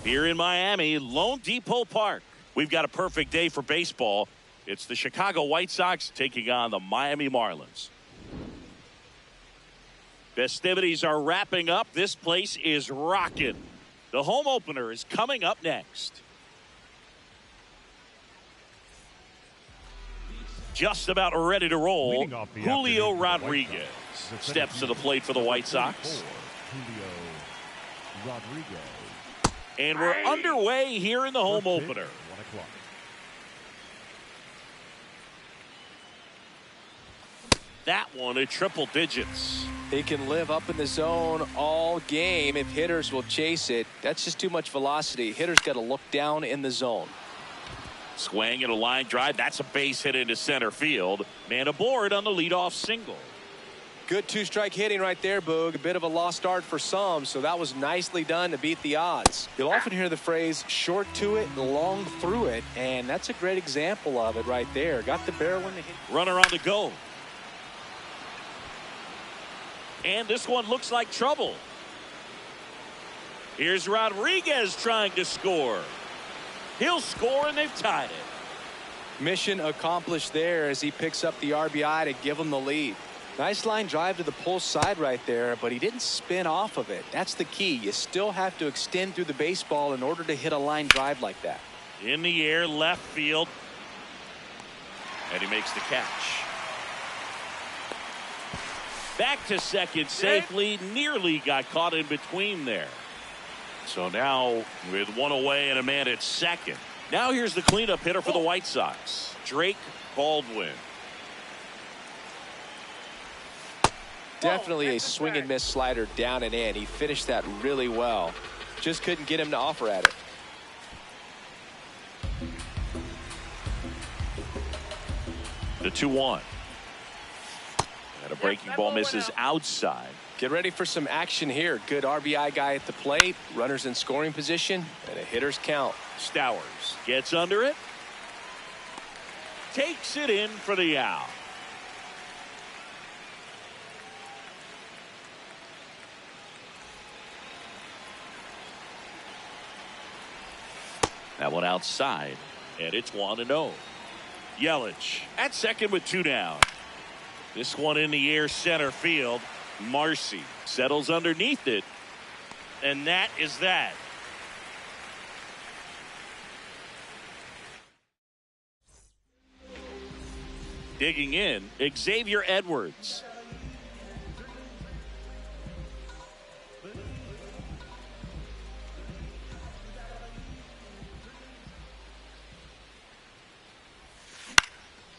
Here in Miami, Lone Depot Park, we've got a perfect day for baseball. It's the Chicago White Sox taking on the Miami Marlins. Festivities are wrapping up. This place is rocking. The home opener is coming up next. Just about ready to roll, Julio Rodriguez steps to the plate for the White Sox. Julio Rodriguez. And we're underway here in the home opener. 1 o'clock. That one at triple digits. He can live up in the zone all game if hitters will chase it. That's just too much velocity. Hitters got to look down in the zone. Swing and a line drive. That's a base hit into center field. Man aboard on the leadoff single. Good two-strike hitting right there, Boog. A bit of a lost start for some, so that was nicely done to beat the odds. You'll often hear the phrase short to it, long through it, and that's a great example of it right there. Got the barrel in the hit. Runner on the go. And this one looks like trouble. Here's Rodriguez trying to score. He'll score, and they've tied it. Mission accomplished there as he picks up the RBI to give him the lead. Nice line drive to the pull side right there, but he didn't spin off of it. That's the key. You still have to extend through the baseball in order to hit a line drive like that. In the air, left field. And he makes the catch. Back to second safely. Nearly got caught in between there. So now with one away and a man at second. Now here's the cleanup hitter for the White Sox, Drake Baldwin. Definitely a swing and miss slider down and in. He finished that really well. Just couldn't get him to offer at it. The 2-1. And a breaking ball misses outside. Get ready for some action here. Good RBI guy at the plate. Runners in scoring position. And a hitter's count. Stowers gets under it. Takes it in for the out. That one outside, and it's 1-0. Yelich at second with 2 down. This one in the air center field. Marcy settles underneath it, and that is that. Digging in, Xavier Edwards.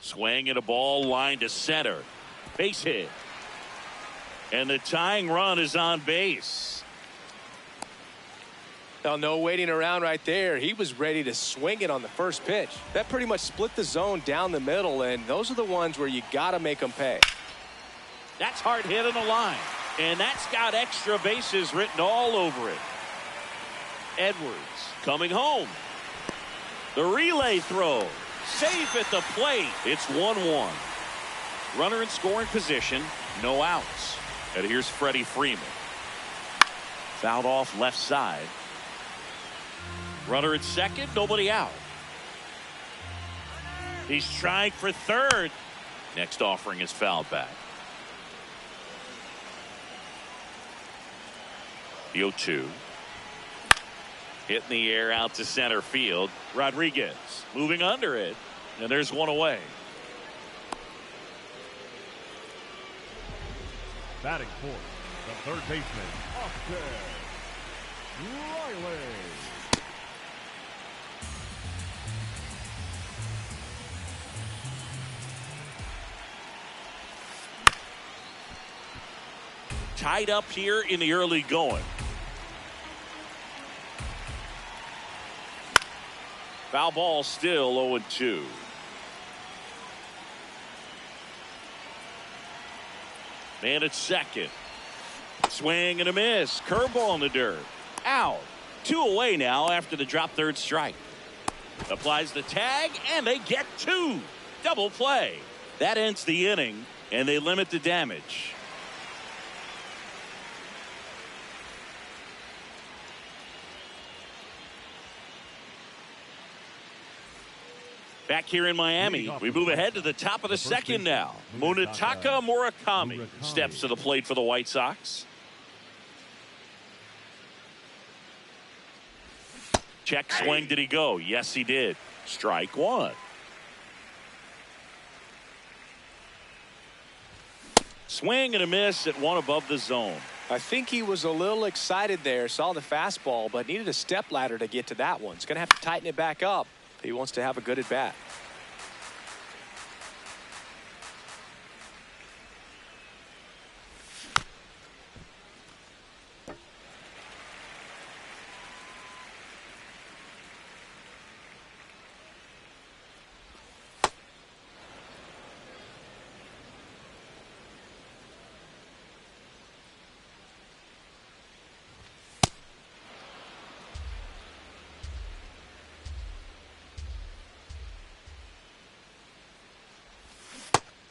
Swing and a ball line to center. Base hit. And the tying run is on base. Now, no waiting around right there. He was ready to swing it on the first pitch. That pretty much split the zone down the middle, and those are the ones where you got to make them pay. That's hard hit on the line. And that's got extra bases written all over it. Edwards coming home. The relay throw. Safe at the plate. It's 1-1. Runner in scoring position. No outs. And here's Freddie Freeman. Fouled off left side. Runner at second, nobody out. He's trying for third. Next offering is fouled back. The 0-2. Hit in the air out to center field. Rodriguez moving under it. And there's one away. Batting fourth, the third baseman, Austin Riley. Tied up here in the early going. Foul ball still 0-2. Man at second. Swing and a miss. Curveball in the dirt. Out. 2 away now after the drop third strike. Applies the tag and they get 2. Double play. That ends the inning and they limit the damage. Back here in Miami, we move ahead to the top of the second now. Munetaka Murakami steps to the plate for the White Sox. Check swing. Did he go? Yes, he did. Strike one. Swing and a miss at one above the zone. I think he was a little excited there, saw the fastball, but needed a step ladder to get to that one. He's going to have to tighten it back up. He wants to have a good at bat.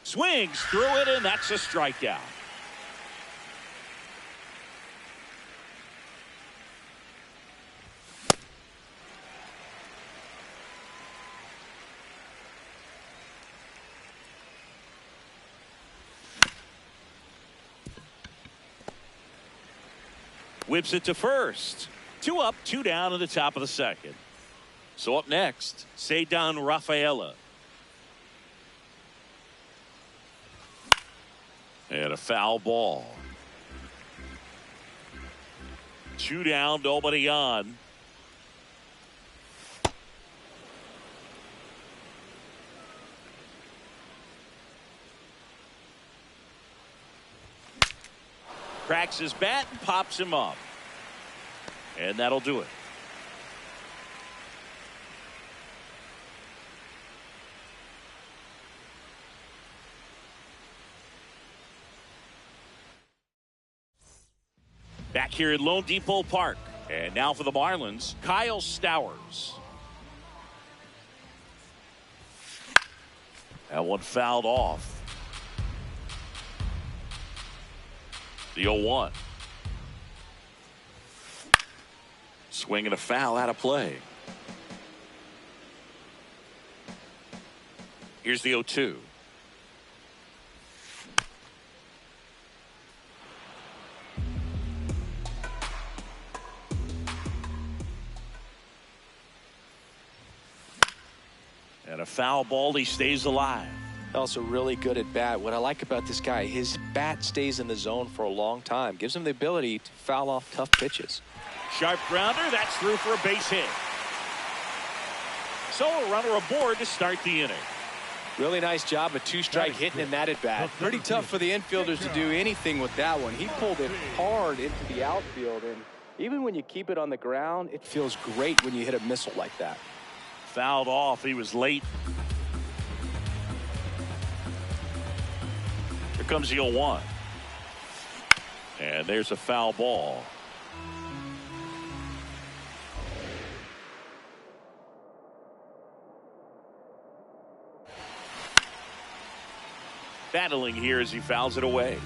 Swings through it, and that's a strikeout. Whips it to first. 2 up, 2 down in the top of the second. So up next, Ceddanne Rafaela. And a foul ball. 2 down, nobody on. Cracks his bat and pops him up. And that'll do it. Back here at Lone Depot Park. And now for the Marlins, Kyle Stowers. That one fouled off. The 0-1. Swing and a foul out of play. Here's the 0-2. And a foul ball, he stays alive. Also really good at bat. What I like about this guy, his bat stays in the zone for a long time. Gives him the ability to foul off tough pitches. Sharp grounder, that's through for a base hit. So a runner aboard to start the inning. Really nice job of 2-strike hitting in that at bat. Pretty tough for the infielders to do anything with that one. He pulled it hard into the outfield, and even when you keep it on the ground, it feels great when you hit a missile like that. Fouled off. He was late. Here comes the 0-1. And there's a foul ball. Battling here as he fouls it away.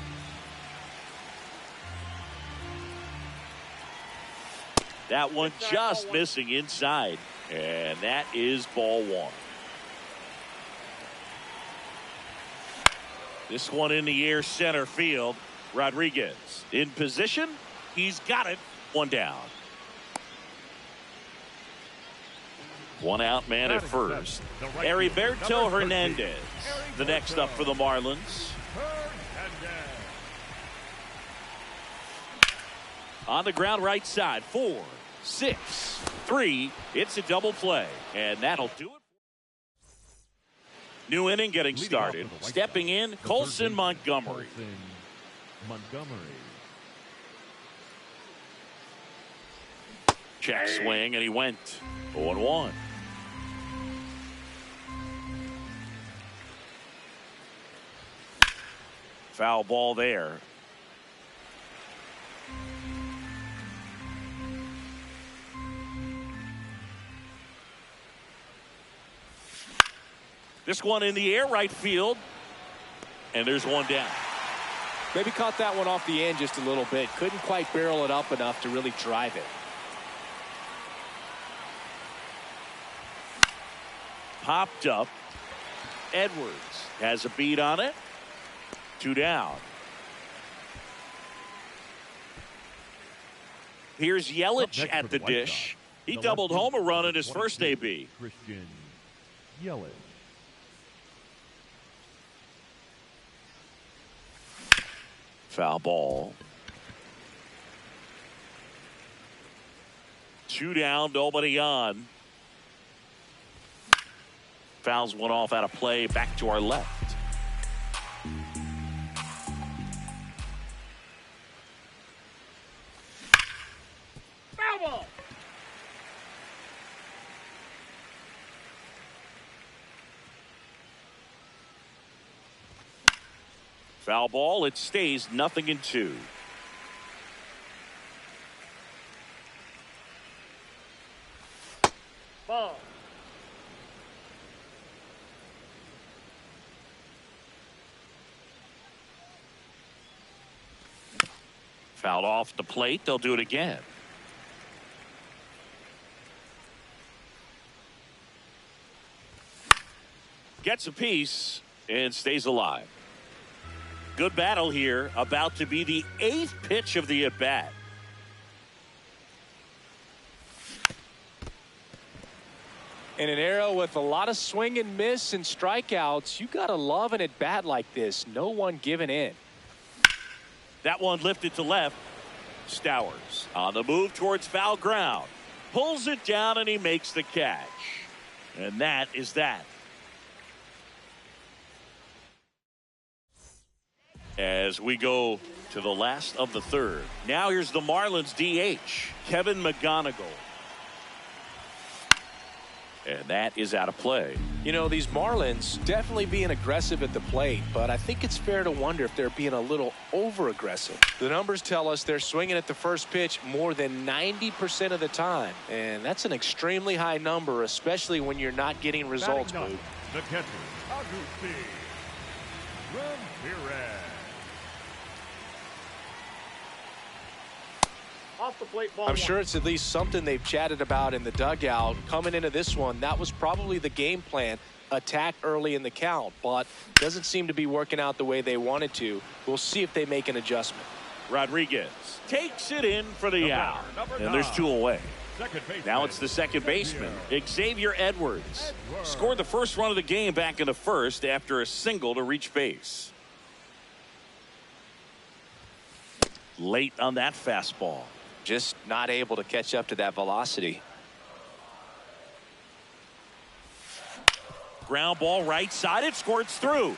That one just missing inside. And that is ball one. This one in the air center field. Rodriguez in position. He's got it. One down. One out man at first. Heriberto Hernandez, the next up for the Marlins. On the ground right side. 4, 6, 3. It's a double play. And that'll do it. New inning getting started. Stepping in, Colson Montgomery. Check swing, and he went 0-1. Foul ball there. This one in the air right field. And there's one down. Maybe caught that one off the end just a little bit. Couldn't quite barrel it up enough to really drive it. Popped up. Edwards has a beat on it. 2 down. Here's Yelich at the dish. He doubled home a run in his first AB. Christian Yelich. Foul ball. 2 down, nobody on. Fouls one off out of play, back to our left. Foul ball. Foul ball, it stays 0-2. Ball. Fouled off the plate. They'll do it again. Gets a piece and stays alive. Good battle here. About to be the 8th pitch of the at-bat. In an era with a lot of swing and miss and strikeouts, you gotta love an at-bat like this. No one giving in. That one lifted to left. Stowers on the move towards foul ground. Pulls it down and he makes the catch. And that is that. As we go to the last of the third. Now here's the Marlins DH, Kevin McGonigal. And that is out of play. You know, these Marlins definitely being aggressive at the plate, but I think it's fair to wonder if they're being a little over-aggressive. The numbers tell us they're swinging at the first pitch more than 90% of the time, and that's an extremely high number, especially when you're not getting results. The catcher, Agustín Ramirez. Off the plate, ball I'm sure it's at least something they've chatted about in the dugout. Coming into this one, that was probably the game plan. Attack early in the count, but doesn't seem to be working out the way they wanted to. We'll see if they make an adjustment. Rodriguez takes it in for the out. And there's 2 away. Now it's the second baseman, Xavier Edwards. Scored the first run of the game back in the first after a single to reach base. Late on that fastball. Just not able to catch up to that velocity. Ground ball right side. It squirts through.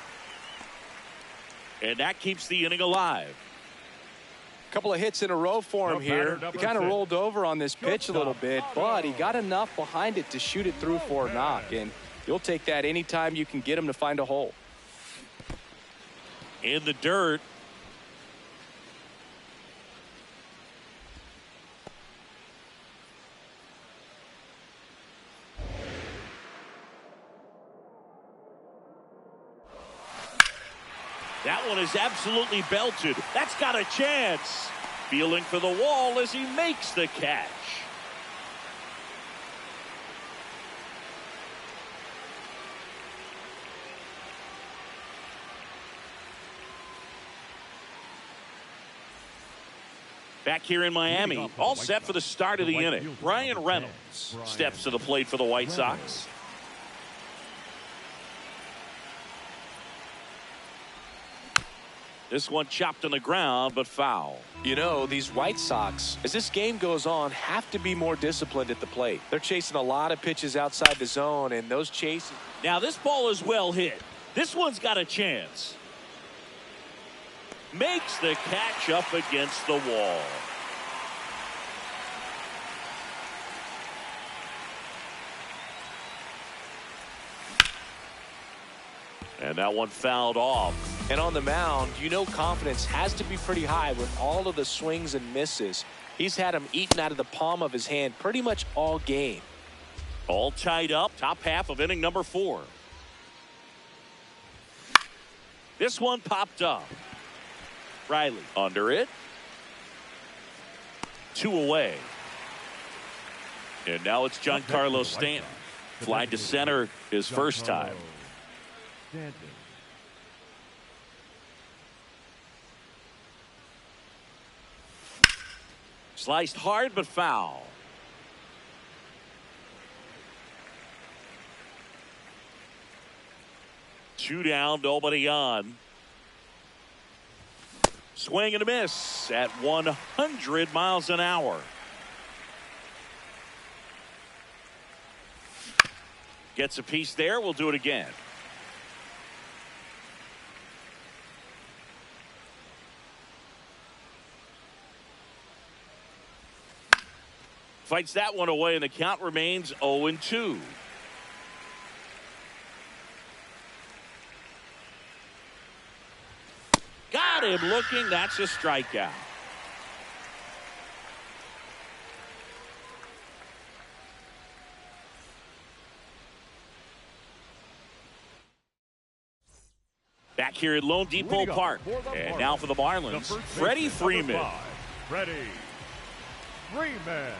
And that keeps the inning alive. A couple of hits in a row for him here. He kind of rolled over on this pitch a little bit, but he got enough behind it to shoot it through for a knock. And you'll take that anytime you can get him to find a hole. In the dirt. That one is absolutely belted. That's got a chance. Feeling for the wall as he makes the catch. Back here in Miami, all set for the start of the inning. Brian Reynolds steps to the plate for the White Sox. This one chopped on the ground, but foul. You know, these White Sox, as this game goes on, have to be more disciplined at the plate. They're chasing a lot of pitches outside the zone, and those chases. Now this ball is well hit. This one's got a chance. Makes the catch up against the wall. And that one fouled off. And on the mound, you know confidence has to be pretty high with all of the swings and misses. He's had them eaten out of the palm of his hand pretty much all game. All tied up, top half of inning number 4. This one popped up. Riley under it. 2 away. And now it's Giancarlo Stanton. Fly to center his first time. Sliced hard but foul. Two down, nobody on. Swing and a miss at 100 miles an hour. Gets a piece there. We'll do it again. Fights that one away, and the count remains 0-2. Got him looking. That's a strikeout. Back here at Lone Depot Park. And now for the Marlins, Freddie Freeman. Freddie Freeman.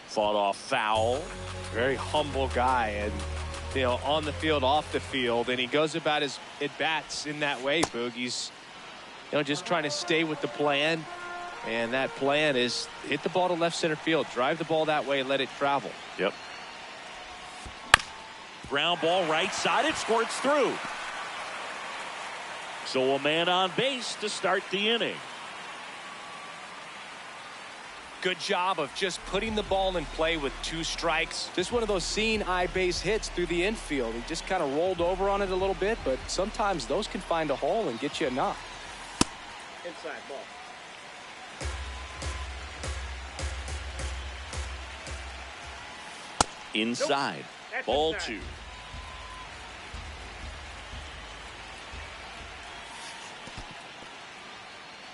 Fought off foul. Very humble guy, and you know, on the field, off the field, and he goes about his at-bats in that way, Boog. He's, you know, just trying to stay with the plan, and that plan is hit the ball to left center field, drive the ball that way, let it travel. Yep. Ground ball right side, it squirts through. So a man on base to start the inning. Good job of just putting the ball in play with 2 strikes. Just one of those seeing eye base hits through the infield. He just kind of rolled over on it a little bit, but sometimes those can find a hole and get you a knock. Inside ball. Inside. Nope. Ball Inside.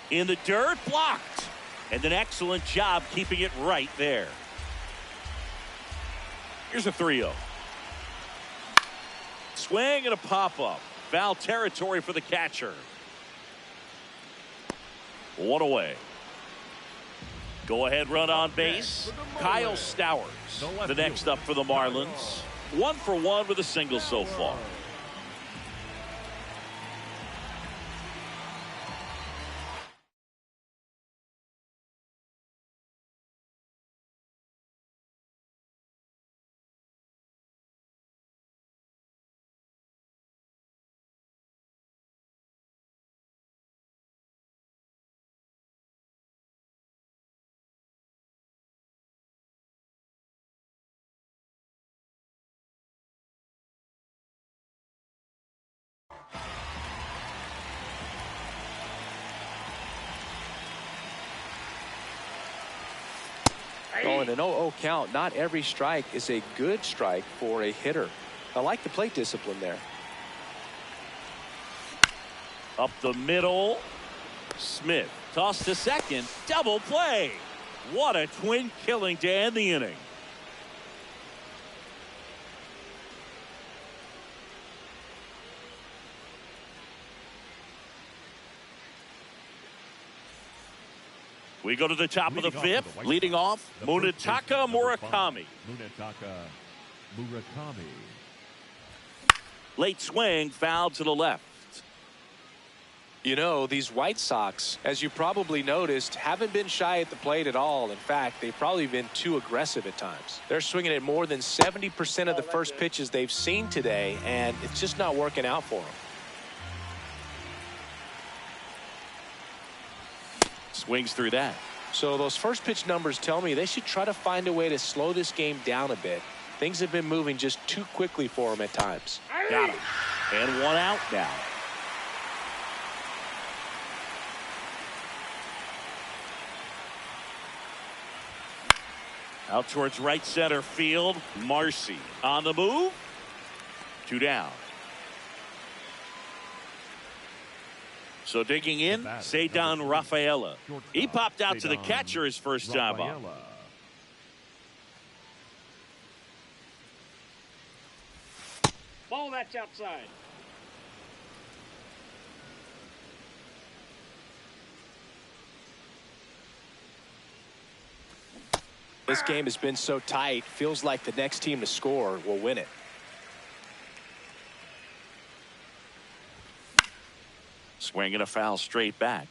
2. In the dirt, blocked. And an excellent job keeping it right there. Here's a 3-0. Swing and a pop-up. Foul territory for the catcher. 1 away. Go ahead run on base. Kyle Stowers, the next up for the Marlins. 1 for 1 with a single so far. Going an 0-0 count. Not every strike is a good strike for a hitter. I like the plate discipline there. Up the middle. Smith tossed to second. Double play. What a twin killing to end the inning. We go to the top of the 5th. Leading off, Munetaka Murakami. Munetaka Murakami. Late swing, foul to the left. You know, these White Sox, as you probably noticed, haven't been shy at the plate at all. In fact, they've probably been too aggressive at times. They're swinging at more than 70% of the first pitches they've seen today, and it's just not working out for them. Swings through that. So those first pitch numbers tell me they should try to find a way to slow this game down a bit. Things have been moving just too quickly for them at times. Got him. And one out now. Out towards right center field. Marcy on the move. 2 down. So digging in, Ceddanne Rafaela. He popped out to the catcher his first time up. Ball, that's outside. This game has been so tight, feels like the next team to score will win it. Swinging a foul straight back.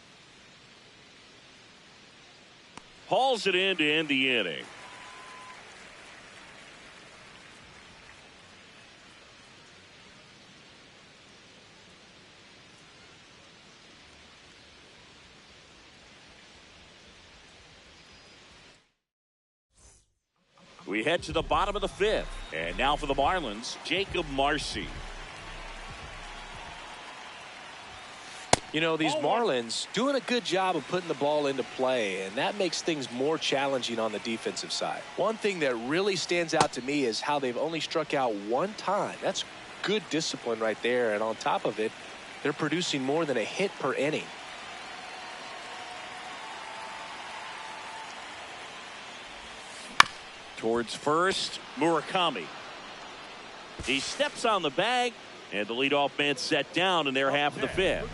Hauls it in to end the inning. We head to the bottom of the 5th. And now for the Marlins, Jacob Marcy. You know, these Marlins doing a good job of putting the ball into play, and that makes things more challenging on the defensive side. One thing that really stands out to me is how they've only struck out 1 time. That's good discipline right there, and on top of it, they're producing more than a hit per inning. Towards first, Murakami. He steps on the bag, and the leadoff man set down in their half of the 5th.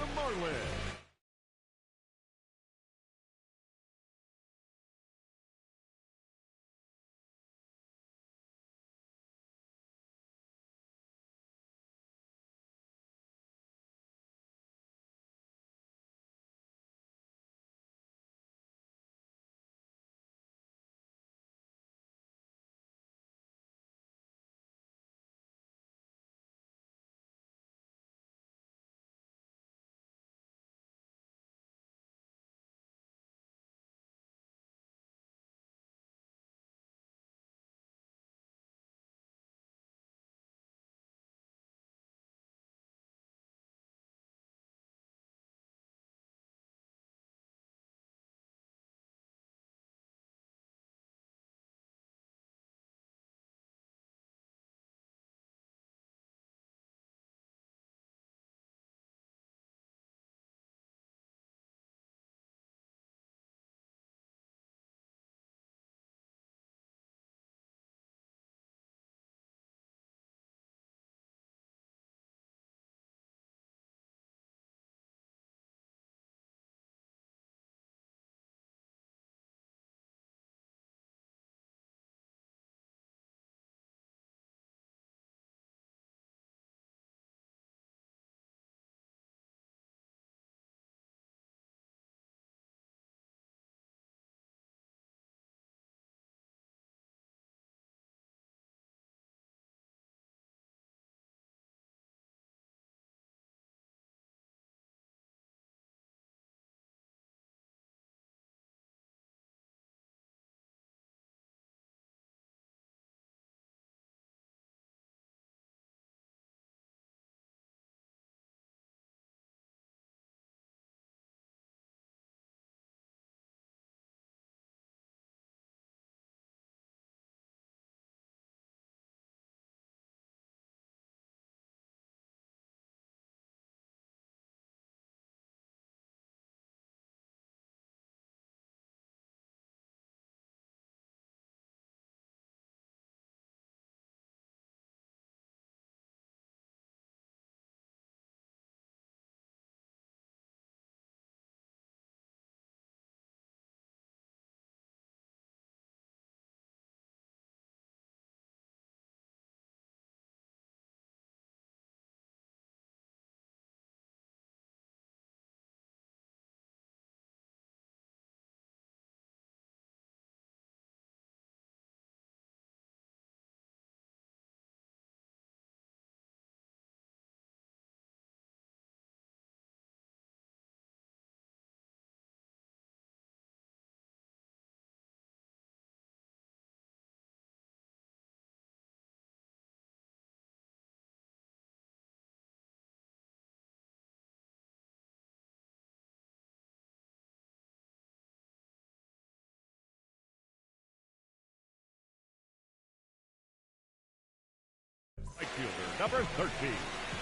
number 13,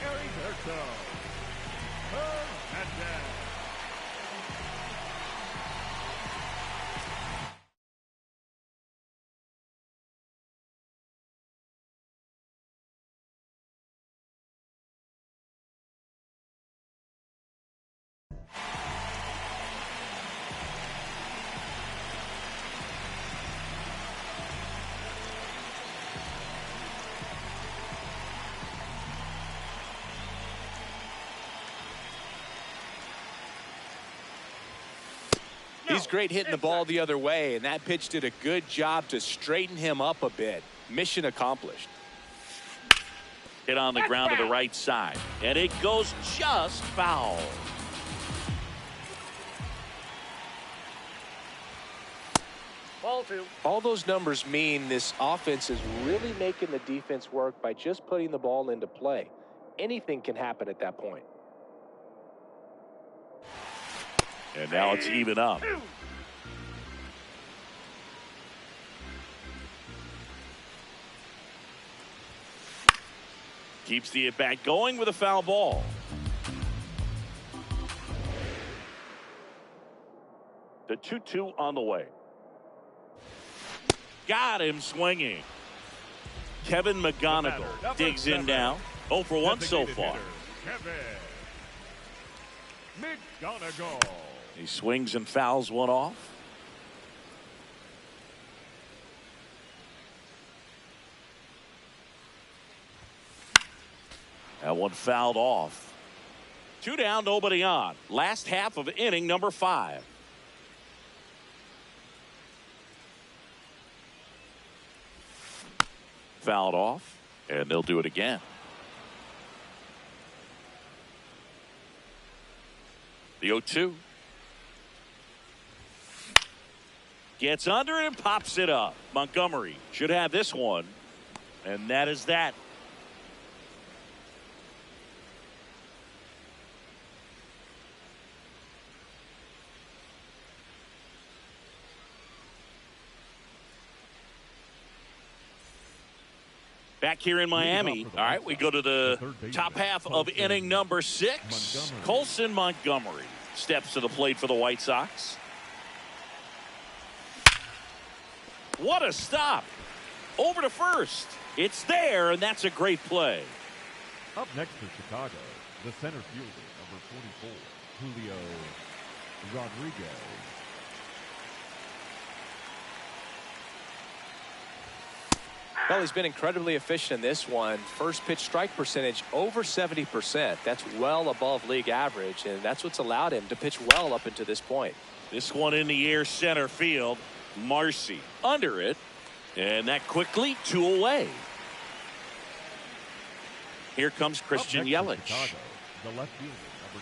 Heriberto Hernandez. He's great hitting the ball the other way, and that pitch did a good job to straighten him up a bit. Mission accomplished. Hit on the ground to the right side, and it goes just foul. Ball 2. All those numbers mean this offense is really making the defense work by just putting the ball into play. Anything can happen at that point. And now it's even up. Keeps the at-bat going with a foul ball. The 2-2 on the way. Got him swinging. Kevin McGonigal digs in now. 0 for 1 so far. Kevin McGonigal. He swings and fouls one off. That one fouled off. 2 down, nobody on. Last half of inning number 5. Fouled off, and they'll do it again. The 0-2. Gets under it and pops it up. Montgomery should have this one, and that is that. Back here in Miami. All right, we go to the top half of inning number 6. Colson Montgomery steps to the plate for the White Sox. What a stop. Over to first. It's there, and that's a great play. Up next for Chicago, the center fielder, number 44, Julio Rodriguez. Well, he's been incredibly efficient in this one. First pitch strike percentage over 70%. That's well above league average, and that's what's allowed him to pitch well up until this point. This one in the air center field. Marcy under it, and that quickly 2 away. Here comes Christian Yelich. Chicago, the left fielder, number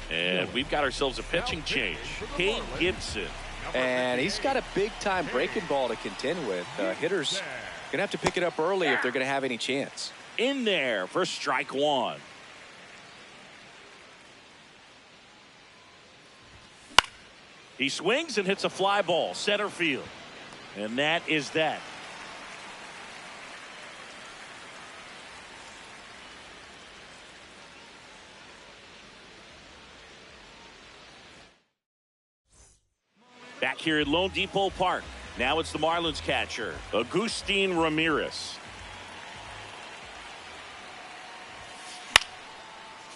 22. And we've got ourselves a pitching change. Kane Gibson. And he's got a big-time breaking ball to contend with. Hitters going to have to pick it up early if they're going to have any chance. In there for strike 1. He swings and hits a fly ball center field. And that is that. Back here at Lone Depot Park. Now it's the Marlins catcher, Agustin Ramirez.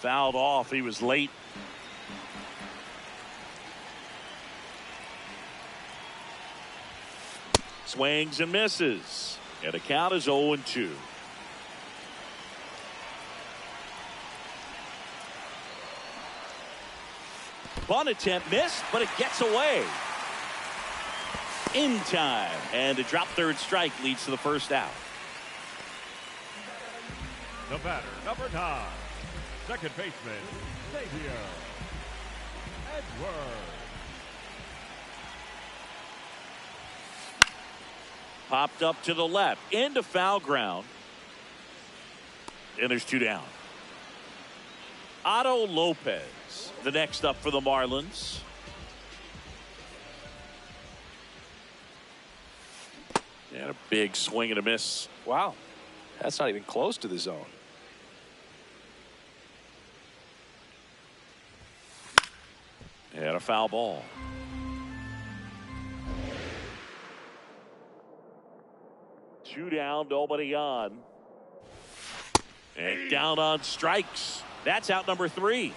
Fouled off. He was late. Swings and misses. And the count is 0-2. Bunt attempt missed, but it gets away. In time, and the drop third strike leads to the first out. The batter, number 9, second baseman, Xavier Edwards. Popped up to the left, into foul ground, and there's 2 down. Otto Lopez Diaz, the next up for the Marlins. And a big swing and a miss. Wow. That's not even close to the zone. And a foul ball. Two down, nobody on. And down on strikes. That's out number 3.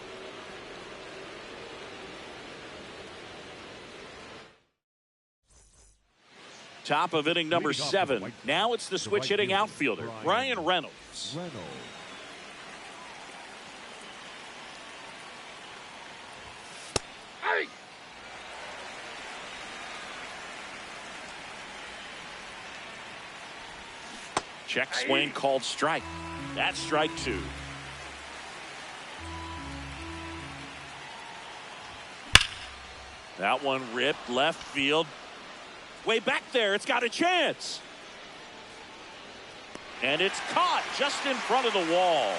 Top of inning number 7. Now it's the switch hitting outfielder, Ryan Reynolds. Check swing called strike. That's strike 2. That one ripped left field. Way back there. It's got a chance. And it's caught just in front of the wall.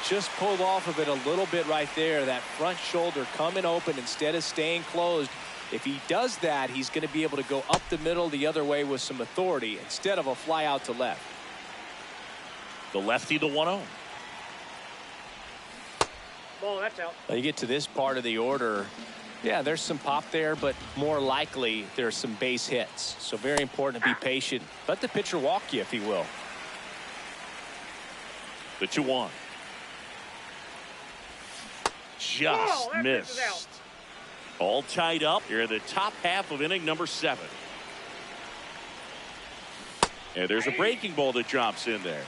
Just pulled off of it a little bit right there. That front shoulder coming open instead of staying closed. If he does that, he's going to be able to go up the middle the other way with some authority instead of a fly out to left. The lefty, the 1-0. Ball, that's out. Now you get to this part of the order. Yeah, there's some pop there, but more likely there's some base hits. So very important to be patient. Let the pitcher walk you if he will. The 2-1. Just missed. All tied up here in the top half of inning number 7. And there's a breaking ball that drops in there.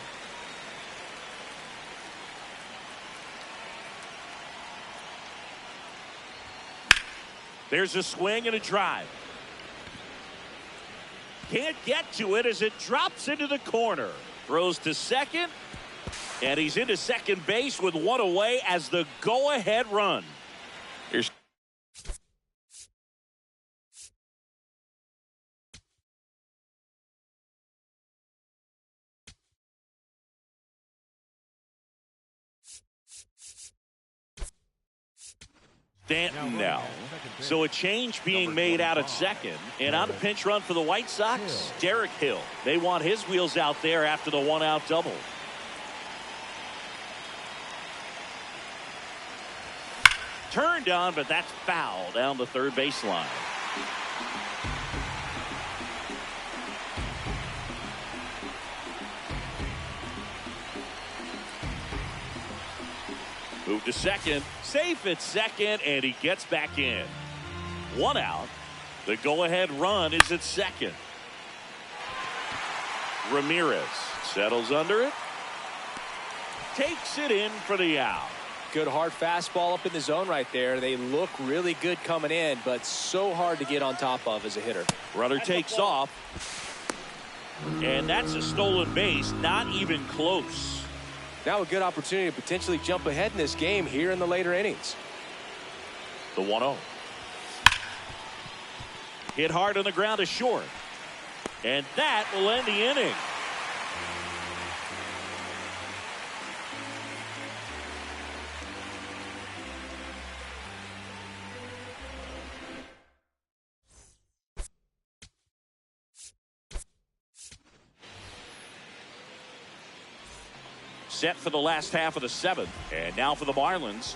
There's a swing and a drive. Can't get to it as it drops into the corner. Throws to second. And he's into second base with 1 away as the go-ahead run. Here's Stanton now. So a change being made out at second. And on the pinch run for the White Sox, Derek Hill. They want his wheels out there after the 1-out double. Turned on, but that's foul down the third baseline. Move to second. Safe at second, and he gets back in. 1 out. The go-ahead run is at second. Ramirez settles under it. Takes it in for the out. Good hard fastball up in the zone right there. They look really good coming in, but so hard to get on top of as a hitter. Runner takes off. And that's a stolen base. Not even close. Now a good opportunity to potentially jump ahead in this game here in the later innings. The 1-0. Hit hard on the ground to short. And that will end the inning. Set for the last half of the 7th. And now for the Marlins.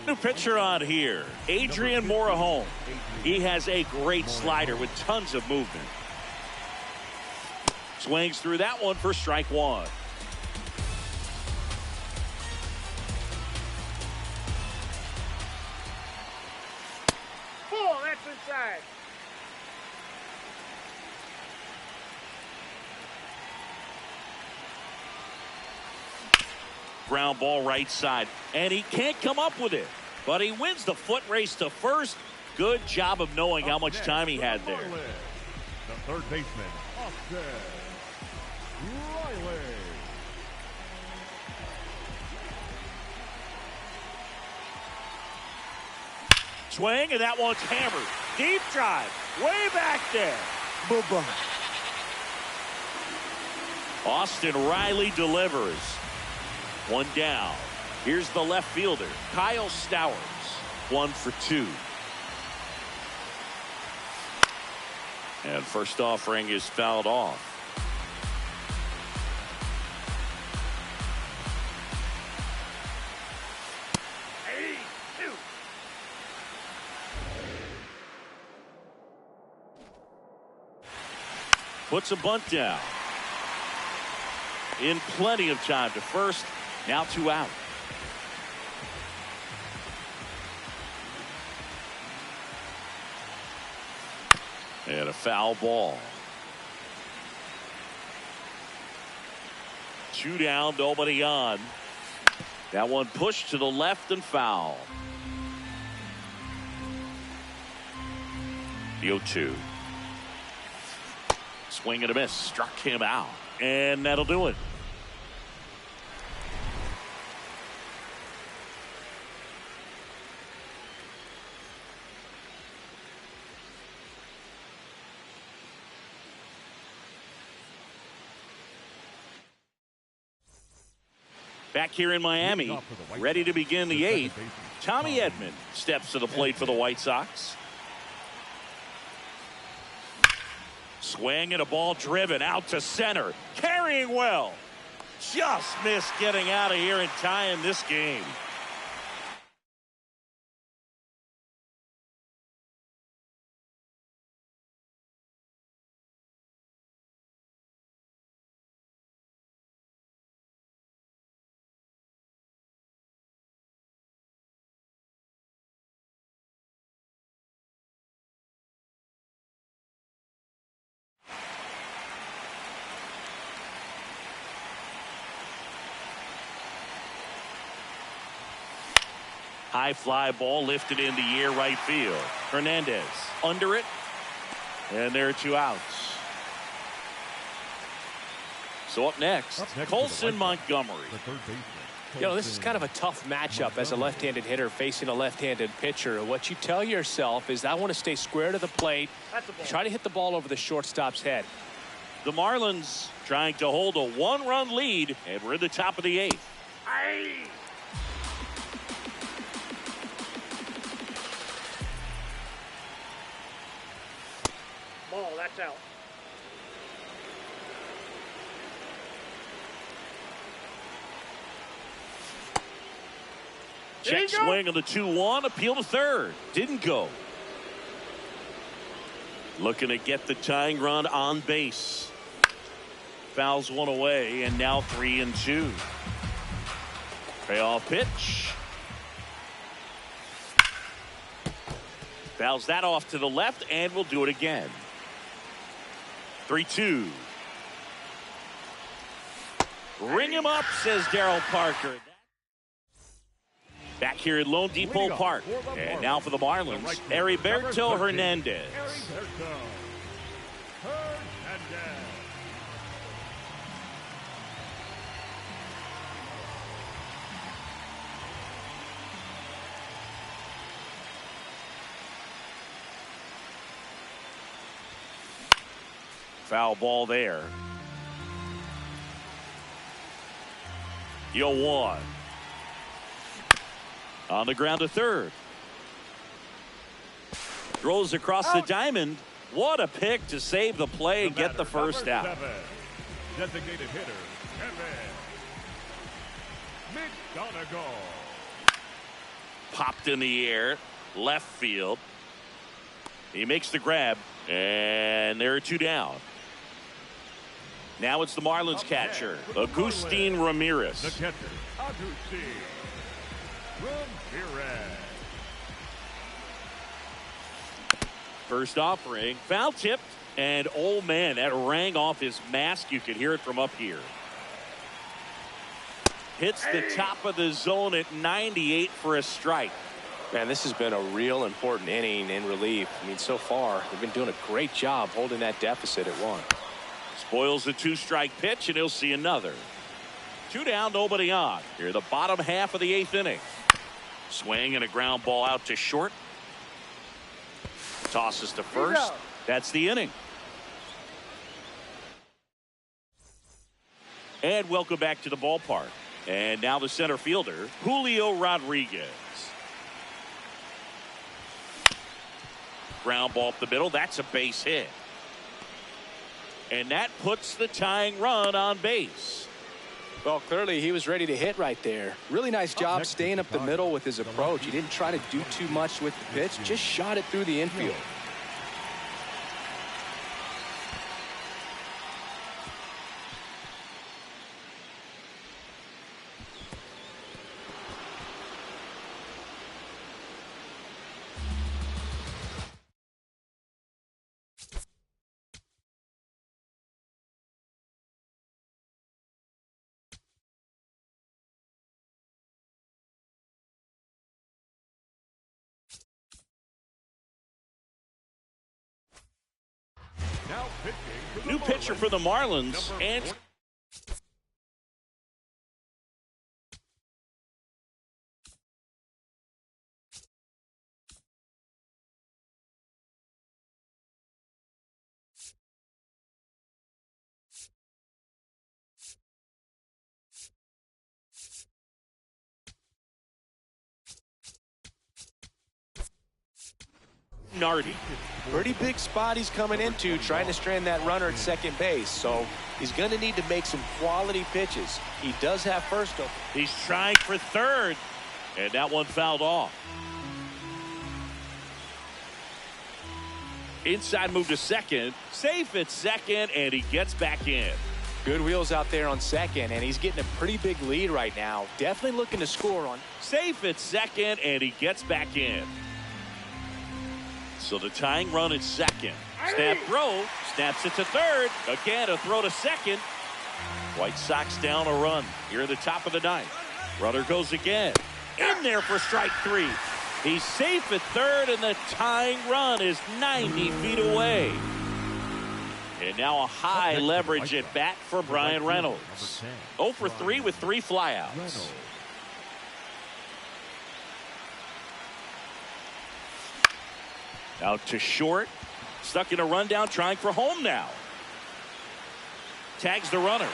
New pitcher on here, Adrian Morejon. He has a great slider with tons of movement. Swings through that one for strike 1. Ball, that's inside. Ground ball right side, and he can't come up with it, but he wins the foot race to first. Good job of knowing how much time he had there. The third baseman, Austin Riley. Swing, and that one's hammered. Deep drive. Way back there. Bye-bye. Austin Riley delivers. One down. Here's the left fielder, Kyle Stowers. 1 for 2. And first offering is fouled off. Puts a bunt down. In plenty of time to first. Now 2 out. And a foul ball. 2 down, nobody on. That one pushed to the left and foul. The 0-2. Swing and a miss. Struck him out. And that'll do it. Back here in Miami, ready to begin the 8th. Tommy Edman steps to the plate for the White Sox. Swing and a ball driven out to center. Carrying well. Just missed getting out of here and tying this game. High fly ball lifted in the air right field. Hernandez under it. And there are 2 outs. So up next Colson Montgomery. You know, this is kind of a tough matchup as a left-handed hitter facing a left-handed pitcher. What you tell yourself is, I want to stay square to the plate, try to hit the ball over the shortstop's head. The Marlins trying to hold a 1-run lead, and we're in the top of the 8th. Ball, that's out. Check swing on the 2-1. Appeal to third. Didn't go. Looking to get the tying run on base. Fouls one away, and now 3-2. Payoff pitch. Fouls that off to the left, and we'll do it again. 3-2. Ring him up, says Daryl Parker. Back here at Lone Depot Park. And now for the Marlins, Heriberto Hernandez. Foul ball there. The 0-1. On the ground to third. Throws across the diamond. What a pick to save the play and get the first out. Designated hitter, Kevin McGonigal. Popped in the air. Left field. He makes the grab. And there are 2 down. Now it's the Marlins catcher, Agustin Ramirez. The catcher, Agustin Ramirez. First offering, foul tipped, and oh man, that rang off his mask. You could hear it from up here. Hits the top of the zone at 98 for a strike. Man, this has been a real important inning in relief. I mean, so far, they've been doing a great job holding that deficit at 1. Spoils the 2-strike pitch, and he'll see another. 2 down, nobody on. Here, the bottom half of the 8th inning. Swing and a ground ball out to short. Tosses to first. That's the inning. And welcome back to the ballpark. And now the center fielder, Julio Rodriguez. Ground ball up the middle. That's a base hit. And that puts the tying run on base. Well, clearly he was ready to hit right there. Really nice job staying up the middle with his approach. He didn't try to do too much with the pitch, just shot it through the infield. Now pitching. New pitcher for the Marlins. And Nardi. Pretty big spot he's coming into, trying to strand that runner at second base. So he's going to need to make some quality pitches. He does have first open. He's trying for third. And that one fouled off. Inside move to second. Safe at second, and he gets back in. Good wheels out there on second, and he's getting a pretty big lead right now. Definitely looking to score on. Safe at second, and he gets back in. So the tying run at second. Snap throw. Snaps it to third. Again, a throw to second. White Sox down a run here at the top of the ninth. Runner goes again. In there for strike three. He's safe at third, and the tying run is 90 feet away. And now a high leverage at bat for Brian Reynolds. 0 for 3 with 3 flyouts. Out to short. Stuck in a rundown, trying for home now. Tags the runner.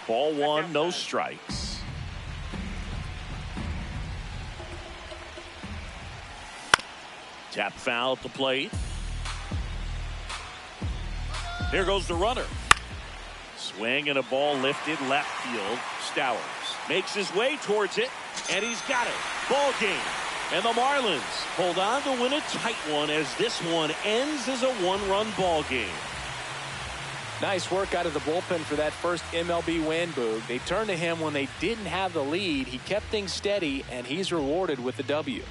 Ball one, no strikes. Tap foul at the plate. There goes the runner. Swing and a ball lifted left field. Stowers makes his way towards it, and he's got it. Ball game. And the Marlins hold on to win a tight one as this one ends as a one-run ball game. Nice work out of the bullpen for that first MLB win, Boog. They turned to him when they didn't have the lead. He kept things steady, and he's rewarded with the W.